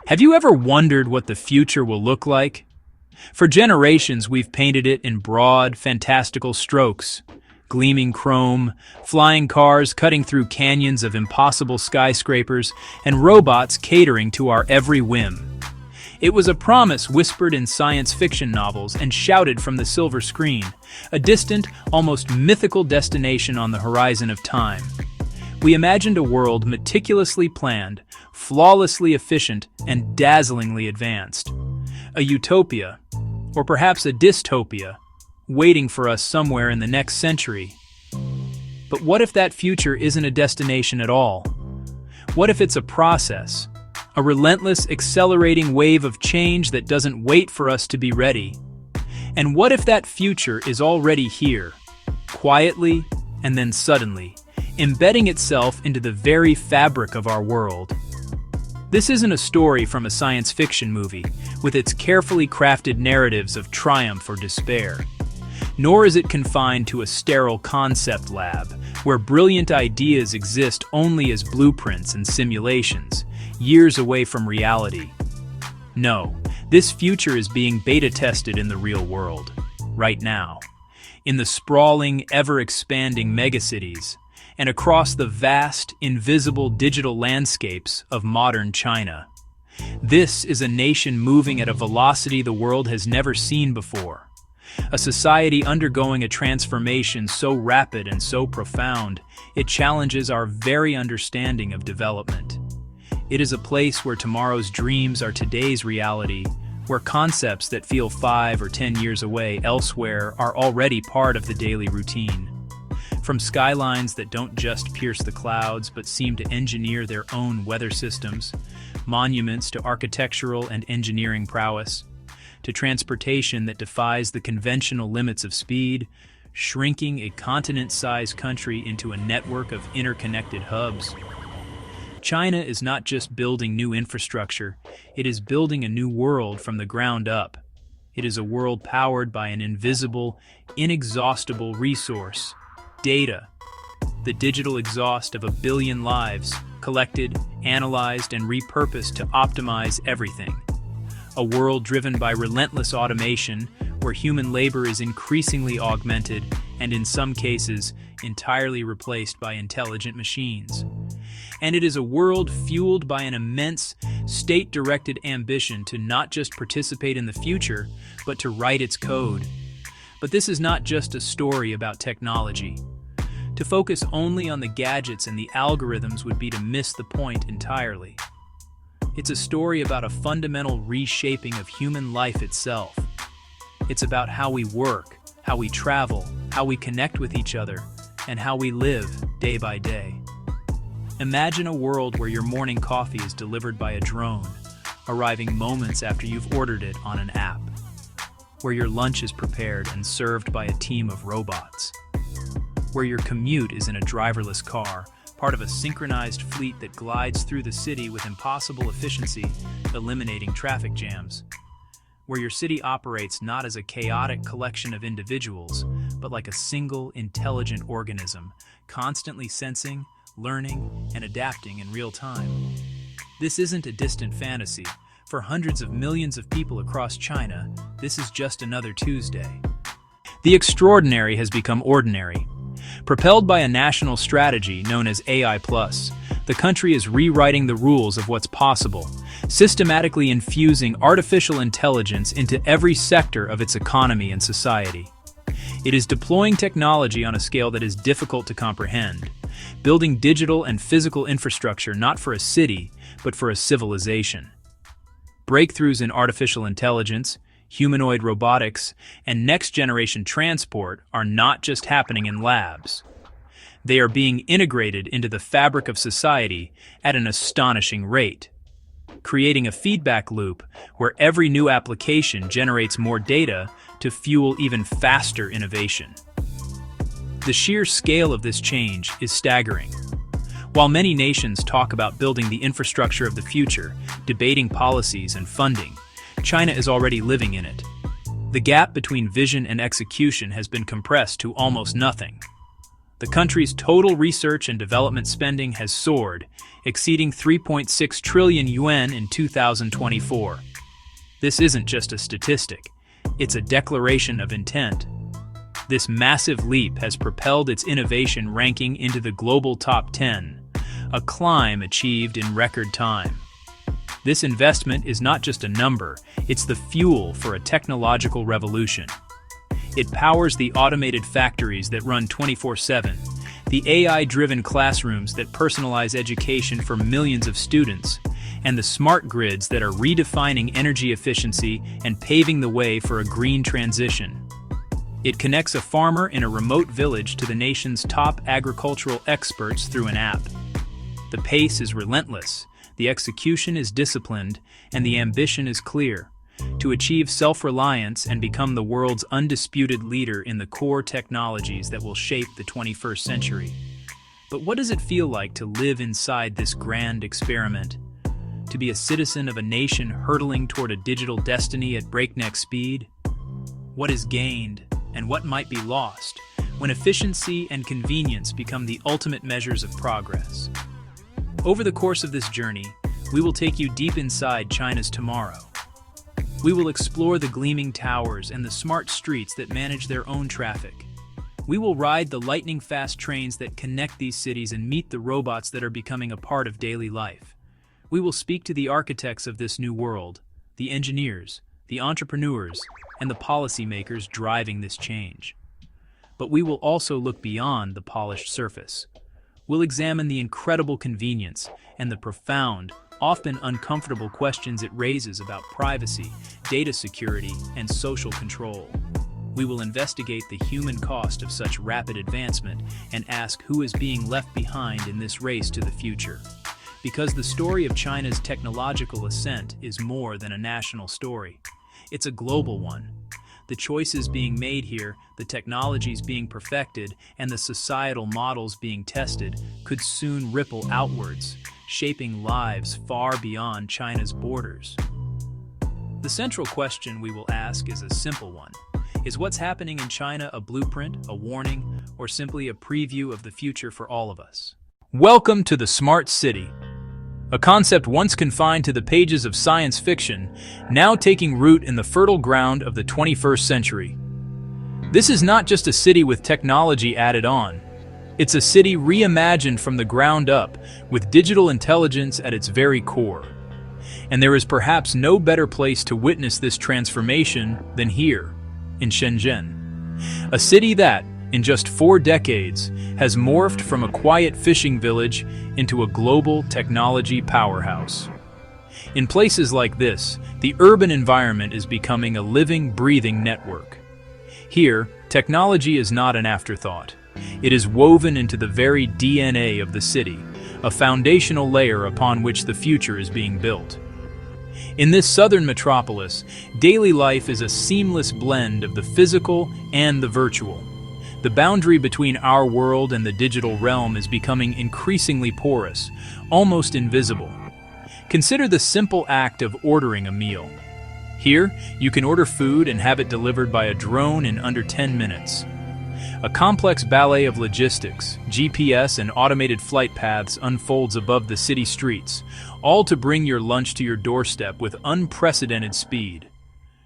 Have you ever wondered what the future will look like? For generations, we've painted it in broad, fantastical strokes. Gleaming chrome, flying cars cutting through canyons of impossible skyscrapers, and robots catering to our every whim. It was a promise whispered in science fiction novels and shouted from the silver screen, a distant, almost mythical destination on the horizon of time. We imagined a world meticulously planned, flawlessly efficient, and dazzlingly advanced. A utopia, or perhaps a dystopia, waiting for us somewhere in the next century. But what if that future isn't a destination at all? What if it's a process, a relentless, accelerating wave of change that doesn't wait for us to be ready? And what if that future is already here, quietly and then suddenly, embedding itself into the very fabric of our world? This isn't a story from a science fiction movie, with its carefully crafted narratives of triumph or despair. Nor is it confined to a sterile concept lab, where brilliant ideas exist only as blueprints and simulations, years away from reality. No, this future is being beta tested in the real world, right now. In the sprawling, ever-expanding megacities, and across the vast, invisible digital landscapes of modern China. This is a nation moving at a velocity the world has never seen before. A society undergoing a transformation so rapid and so profound, it challenges our very understanding of development. It is a place where tomorrow's dreams are today's reality, where concepts that feel 5 or 10 years away elsewhere are already part of the daily routine. From skylines that don't just pierce the clouds but seem to engineer their own weather systems, monuments to architectural and engineering prowess, to transportation that defies the conventional limits of speed, shrinking a continent-sized country into a network of interconnected hubs. China is not just building new infrastructure, it is building a new world from the ground up. It is a world powered by an invisible, inexhaustible resource: data, the digital exhaust of 1 billion lives, collected, analyzed, and repurposed to optimize everything. A world driven by relentless automation, where human labor is increasingly augmented and, in some cases, entirely replaced by intelligent machines. And it is a world fueled by an immense, state-directed ambition to not just participate in the future, but to write its code. But this is not just a story about technology. To focus only on the gadgets and the algorithms would be to miss the point entirely. It's a story about a fundamental reshaping of human life itself. It's about how we work, how we travel, how we connect with each other, and how we live day by day. Imagine a world where your morning coffee is delivered by a drone, arriving moments after you've ordered it on an app. Where your lunch is prepared and served by a team of robots. Where your commute is in a driverless car, part of a synchronized fleet that glides through the city with impossible efficiency, eliminating traffic jams. Where your city operates not as a chaotic collection of individuals, but like a single, intelligent organism, constantly sensing, learning, and adapting in real time. This isn't a distant fantasy. For hundreds of millions of people across China, this is just another Tuesday. The extraordinary has become ordinary. Propelled by a national strategy known as AI+, the country is rewriting the rules of what's possible, systematically infusing artificial intelligence into every sector of its economy and society. It is deploying technology on a scale that is difficult to comprehend, building digital and physical infrastructure not for a city, but for a civilization. Breakthroughs in artificial intelligence, humanoid robotics, and next-generation transport are not just happening in labs. They are being integrated into the fabric of society at an astonishing rate, creating a feedback loop where every new application generates more data to fuel even faster innovation. The sheer scale of this change is staggering. While many nations talk about building the infrastructure of the future, debating policies and funding, China is already living in it. The gap between vision and execution has been compressed to almost nothing. The country's total research and development spending has soared, exceeding 3.6 trillion yuan in 2024. This isn't just a statistic, it's a declaration of intent. This massive leap has propelled its innovation ranking into the global top 10, a climb achieved in record time. This investment is not just a number, it's the fuel for a technological revolution. It powers the automated factories that run 24/7, the AI-driven classrooms that personalize education for millions of students, and the smart grids that are redefining energy efficiency and paving the way for a green transition. It connects a farmer in a remote village to the nation's top agricultural experts through an app. The pace is relentless, the execution is disciplined, and the ambition is clear: to achieve self-reliance and become the world's undisputed leader in the core technologies that will shape the 21st century. But what does it feel like to live inside this grand experiment? To be a citizen of a nation hurtling toward a digital destiny at breakneck speed? What is gained, and what might be lost, when efficiency and convenience become the ultimate measures of progress? Over the course of this journey, we will take you deep inside China's tomorrow. We will explore the gleaming towers and the smart streets that manage their own traffic. We will ride the lightning-fast trains that connect these cities and meet the robots that are becoming a part of daily life. We will speak to the architects of this new world, the engineers, the entrepreneurs, and the policymakers driving this change. But we will also look beyond the polished surface. We'll examine the incredible convenience and the profound, often uncomfortable questions it raises about privacy, data security, and social control. We will investigate the human cost of such rapid advancement and ask who is being left behind in this race to the future. Because the story of China's technological ascent is more than a national story. It's a global one. The choices being made here, the technologies being perfected, and the societal models being tested could soon ripple outwards, shaping lives far beyond China's borders. The central question we will ask is a simple one. Is what's happening in China a blueprint, a warning, or simply a preview of the future for all of us? Welcome to the Smart City, a concept once confined to the pages of science fiction, now taking root in the fertile ground of the 21st century. This is not just a city with technology added on. It's a city reimagined from the ground up, with digital intelligence at its very core. And there is perhaps no better place to witness this transformation than here, in Shenzhen. A city that, in just 4 decades, has morphed from a quiet fishing village into a global technology powerhouse. In places like this, the urban environment is becoming a living, breathing network. Here, technology is not an afterthought. It is woven into the very DNA of the city, a foundational layer upon which the future is being built. In this southern metropolis, daily life is a seamless blend of the physical and the virtual. The boundary between our world and the digital realm is becoming increasingly porous, almost invisible. Consider the simple act of ordering a meal. Here, you can order food and have it delivered by a drone in under 10 minutes. A complex ballet of logistics, GPS, and automated flight paths unfolds above the city streets, all to bring your lunch to your doorstep with unprecedented speed.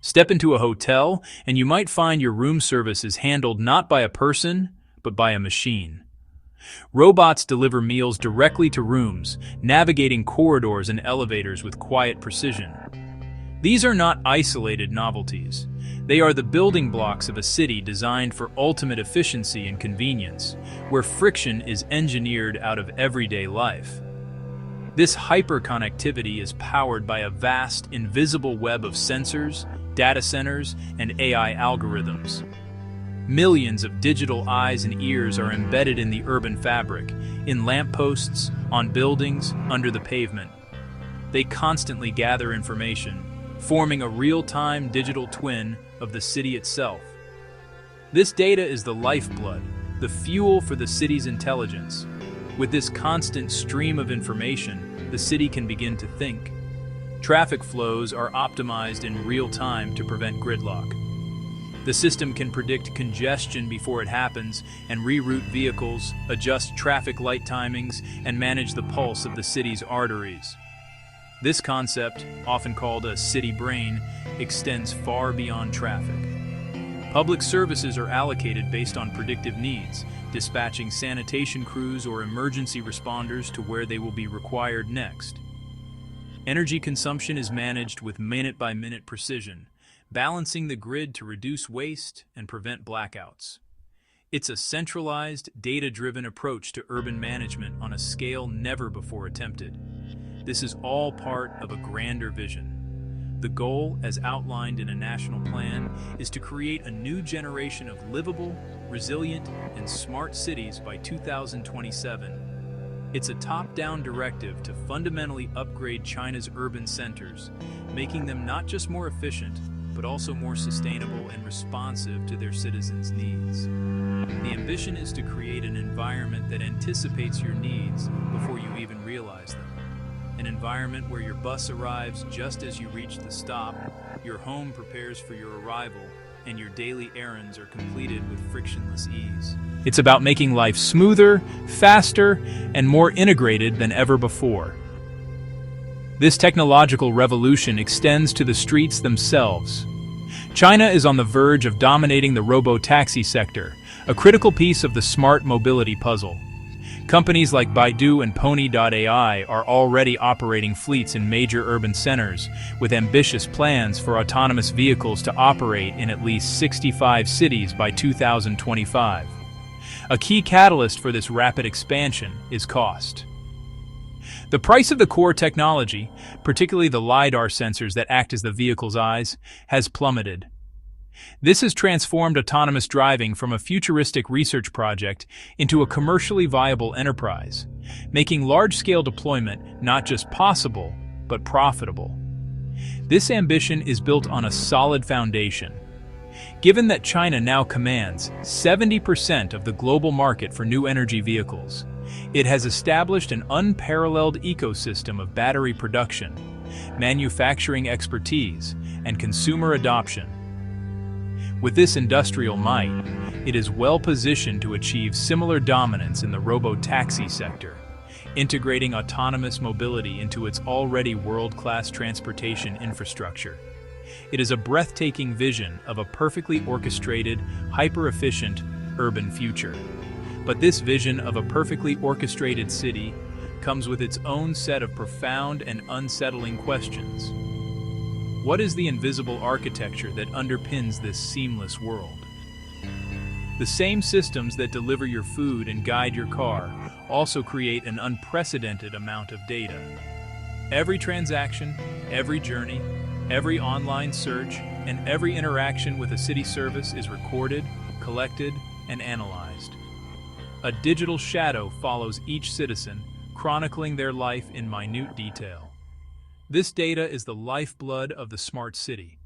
Step into a hotel, and you might find your room service is handled not by a person, but by a machine. Robots deliver meals directly to rooms, navigating corridors and elevators with quiet precision. These are not isolated novelties. They are the building blocks of a city designed for ultimate efficiency and convenience, where friction is engineered out of everyday life. This hyperconnectivity is powered by a vast, invisible web of sensors, data centers, and AI algorithms. Millions of digital eyes and ears are embedded in the urban fabric, in lampposts, on buildings, under the pavement. They constantly gather information, forming a real-time digital twin of the city itself. This data is the lifeblood, the fuel for the city's intelligence. With this constant stream of information, the city can begin to think. Traffic flows are optimized in real time to prevent gridlock. The system can predict congestion before it happens and reroute vehicles, adjust traffic light timings, and manage the pulse of the city's arteries. This concept, often called a city brain, extends far beyond traffic. Public services are allocated based on predictive needs, dispatching sanitation crews or emergency responders to where they will be required next. Energy consumption is managed with minute-by-minute precision, balancing the grid to reduce waste and prevent blackouts. It's a centralized, data-driven approach to urban management on a scale never before attempted. This is all part of a grander vision. The goal, as outlined in a national plan, is to create a new generation of livable, resilient, and smart cities by 2027. It's a top-down directive to fundamentally upgrade China's urban centers, making them not just more efficient, but also more sustainable and responsive to their citizens' needs. The ambition is to create an environment that anticipates your needs before you even realize them. An environment where your bus arrives just as you reach the stop, your home prepares for your arrival, and your daily errands are completed with frictionless ease. It's about making life smoother, faster, and more integrated than ever before. This technological revolution extends to the streets themselves. China is on the verge of dominating the robo-taxi sector, a critical piece of the smart mobility puzzle. Companies like Baidu and Pony.ai are already operating fleets in major urban centers, with ambitious plans for autonomous vehicles to operate in at least 65 cities by 2025. A key catalyst for this rapid expansion is cost. The price of the core technology, particularly the LiDAR sensors that act as the vehicle's eyes, has plummeted. This has transformed autonomous driving from a futuristic research project into a commercially viable enterprise, making large-scale deployment not just possible, but profitable. This ambition is built on a solid foundation. Given that China now commands 70% of the global market for new energy vehicles, it has established an unparalleled ecosystem of battery production, manufacturing expertise, and consumer adoption. With this industrial might, it is well positioned to achieve similar dominance in the robo-taxi sector, integrating autonomous mobility into its already world-class transportation infrastructure. It is a breathtaking vision of a perfectly orchestrated, hyper-efficient urban future. But this vision of a perfectly orchestrated city comes with its own set of profound and unsettling questions. What is the invisible architecture that underpins this seamless world? The same systems that deliver your food and guide your car also create an unprecedented amount of data. Every transaction, every journey, every online search, and every interaction with a city service is recorded, collected, and analyzed. A digital shadow follows each citizen, chronicling their life in minute detail. This data is the lifeblood of the smart city,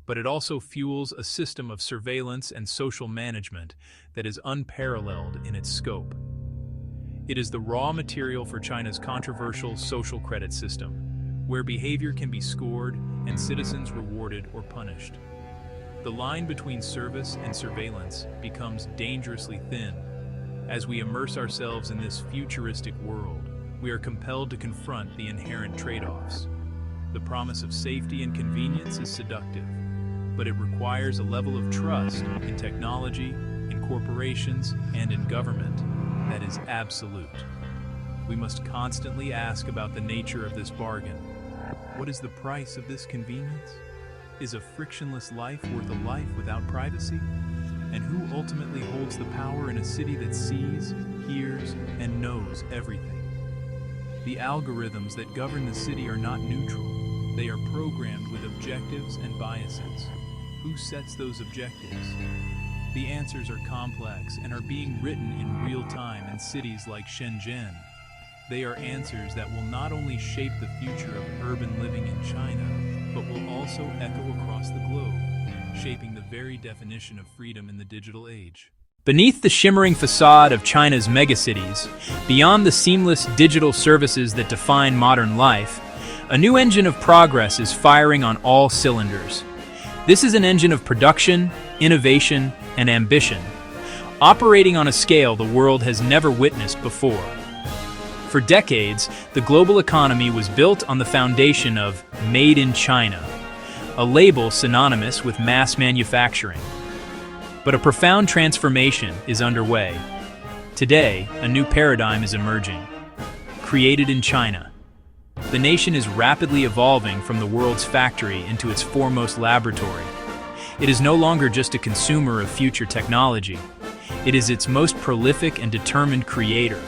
but it also fuels a system of surveillance and social management that is unparalleled in its scope. It is the raw material for China's controversial social credit system, where behavior can be scored and citizens rewarded or punished. The line between service and surveillance becomes dangerously thin. As we immerse ourselves in this futuristic world, we are compelled to confront the inherent trade-offs. The promise of safety and convenience is seductive, but it requires a level of trust in technology, in corporations, and in government that is absolute. We must constantly ask about the nature of this bargain. What is the price of this convenience? Is a frictionless life worth a life without privacy? And who ultimately holds the power in a city that sees, hears, and knows everything? The algorithms that govern the city are not neutral. They are programmed with objectives and biases. Who sets those objectives? The answers are complex and are being written in real time in cities like Shenzhen. They are answers that will not only shape the future of urban living in China, but will also echo across the globe, shaping the very definition of freedom in the digital age. Beneath the shimmering facade of China's megacities, beyond the seamless digital services that define modern life, a new engine of progress is firing on all cylinders. This is an engine of production, innovation, and ambition, operating on a scale the world has never witnessed before. For decades, the global economy was built on the foundation of "Made in China," a label synonymous with mass manufacturing. But a profound transformation is underway. Today, a new paradigm is emerging. Created in China. The nation is rapidly evolving from the world's factory into its foremost laboratory. It is no longer just a consumer of future technology. It is its most prolific and determined creator,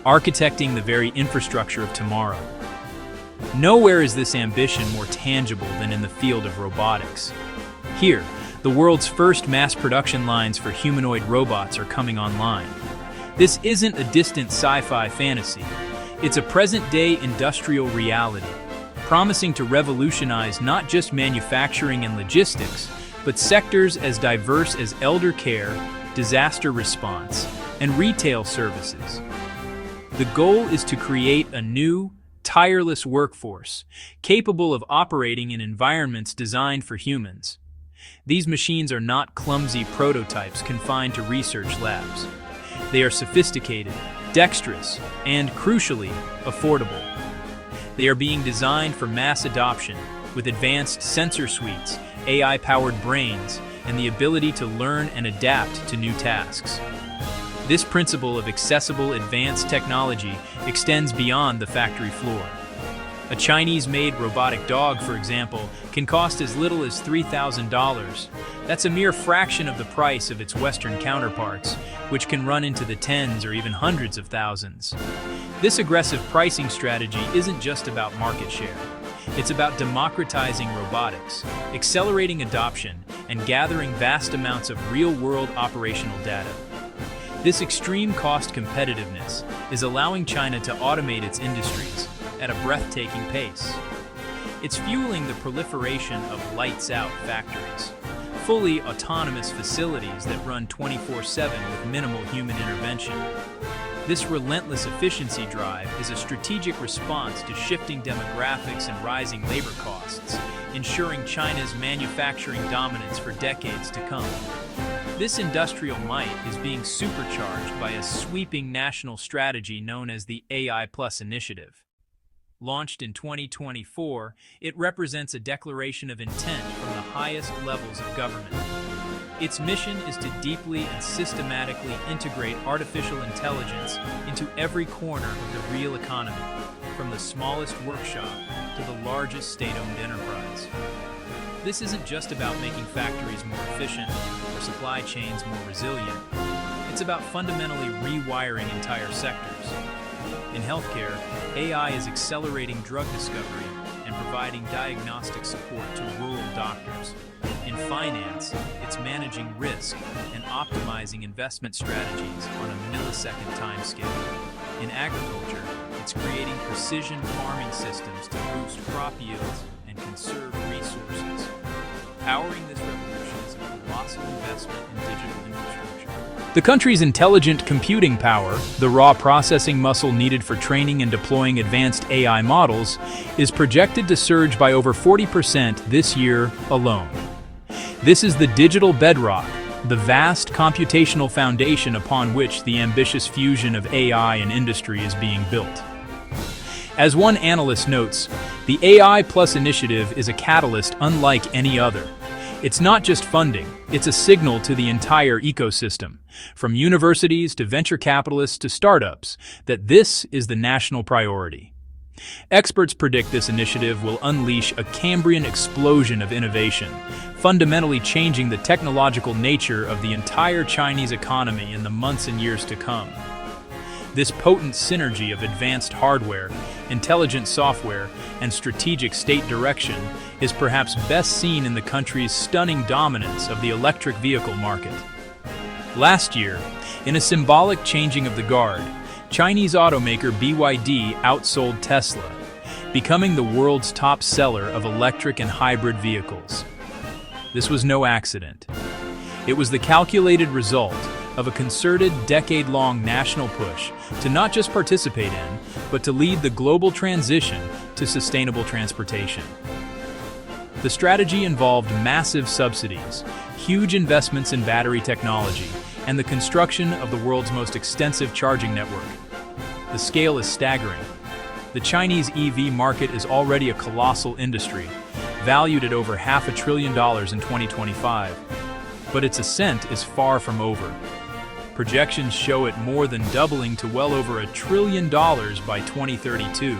architecting the very infrastructure of tomorrow. Nowhere is this ambition more tangible than in the field of robotics. Here, the world's first mass production lines for humanoid robots are coming online. This isn't a distant sci-fi fantasy. It's a present-day industrial reality, promising to revolutionize not just manufacturing and logistics, but sectors as diverse as elder care, disaster response, and retail services. The goal is to create a new, tireless workforce, capable of operating in environments designed for humans. These machines are not clumsy prototypes confined to research labs. They are sophisticated, dexterous, and, crucially, affordable. They are being designed for mass adoption with advanced sensor suites, AI-powered brains, and the ability to learn and adapt to new tasks. This principle of accessible advanced technology extends beyond the factory floor. A Chinese-made robotic dog, for example, can cost as little as $3,000. That's a mere fraction of the price of its Western counterparts, which can run into the tens or even hundreds of thousands. This aggressive pricing strategy isn't just about market share. It's about democratizing robotics, accelerating adoption, and gathering vast amounts of real-world operational data. This extreme cost competitiveness is allowing China to automate its industries at a breathtaking pace. It's fueling the proliferation of lights-out factories, fully autonomous facilities that run 24/7 with minimal human intervention. This relentless efficiency drive is a strategic response to shifting demographics and rising labor costs, ensuring China's manufacturing dominance for decades to come. This industrial might is being supercharged by a sweeping national strategy known as the AI Plus Initiative. Launched in 2024, it represents a declaration of intent from the highest levels of government. Its mission is to deeply and systematically integrate artificial intelligence into every corner of the real economy, from the smallest workshop to the largest state-owned enterprise. This isn't just about making factories more efficient or supply chains more resilient. It's about fundamentally rewiring entire sectors. In healthcare, AI is accelerating drug discovery and providing diagnostic support to rural doctors. In finance, it's managing risk and optimizing investment strategies on a millisecond timescale. In agriculture, it's creating precision farming systems to boost crop yields and conserve resources. Powering this revolution is a colossal investment in digital infrastructure. The country's intelligent computing power, the raw processing muscle needed for training and deploying advanced AI models, is projected to surge by over 40% this year alone. This is the digital bedrock, the vast computational foundation upon which the ambitious fusion of AI and industry is being built. As one analyst notes, the AI Plus initiative is a catalyst unlike any other. It's not just funding, it's a signal to the entire ecosystem, from universities to venture capitalists to startups, that this is the national priority. Experts predict this initiative will unleash a Cambrian explosion of innovation, fundamentally changing the technological nature of the entire Chinese economy in the months and years to come. This potent synergy of advanced hardware, intelligent software, and strategic state direction is perhaps best seen in the country's stunning dominance of the electric vehicle market. Last year, in a symbolic changing of the guard, Chinese automaker BYD outsold Tesla, becoming the world's top seller of electric and hybrid vehicles. This was no accident. It was the calculated result of a concerted, decade-long national push to not just participate in, but to lead the global transition to sustainable transportation. The strategy involved massive subsidies, huge investments in battery technology, and the construction of the world's most extensive charging network. The scale is staggering. The Chinese EV market is already a colossal industry, valued at over $500 billion in 2025. But its ascent is far from over. Projections show it more than doubling to well over $1 trillion by 2032.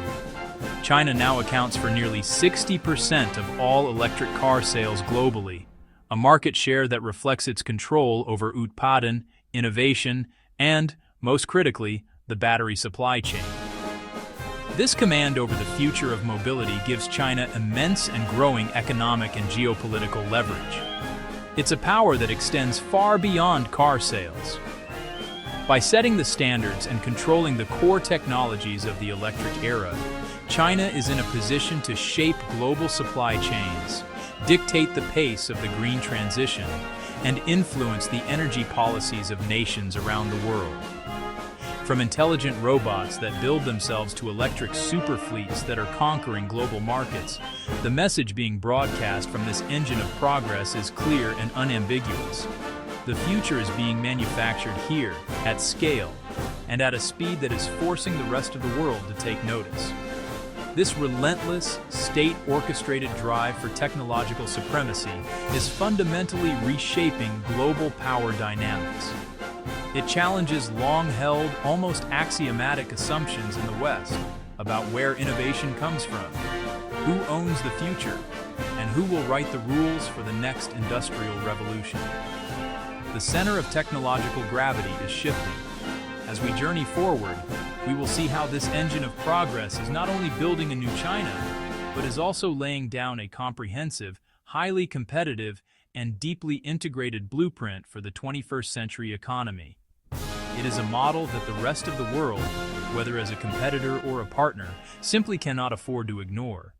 China now accounts for nearly 60% of all electric car sales globally, a market share that reflects its control over utpadan, innovation, and, most critically, the battery supply chain. This command over the future of mobility gives China immense and growing economic and geopolitical leverage. It's a power that extends far beyond car sales. By setting the standards and controlling the core technologies of the electric era, China is in a position to shape global supply chains, dictate the pace of the green transition, and influence the energy policies of nations around the world. From intelligent robots that build themselves to electric superfleets that are conquering global markets, the message being broadcast from this engine of progress is clear and unambiguous. The future is being manufactured here, at scale, and at a speed that is forcing the rest of the world to take notice. This relentless, state-orchestrated drive for technological supremacy is fundamentally reshaping global power dynamics. It challenges long-held, almost axiomatic assumptions in the West about where innovation comes from, who owns the future, and who will write the rules for the next industrial revolution. The center of technological gravity is shifting. As we journey forward, we will see how this engine of progress is not only building a new China, but is also laying down a comprehensive, highly competitive, and deeply integrated blueprint for the 21st century economy. It is a model that the rest of the world, whether as a competitor or a partner, simply cannot afford to ignore.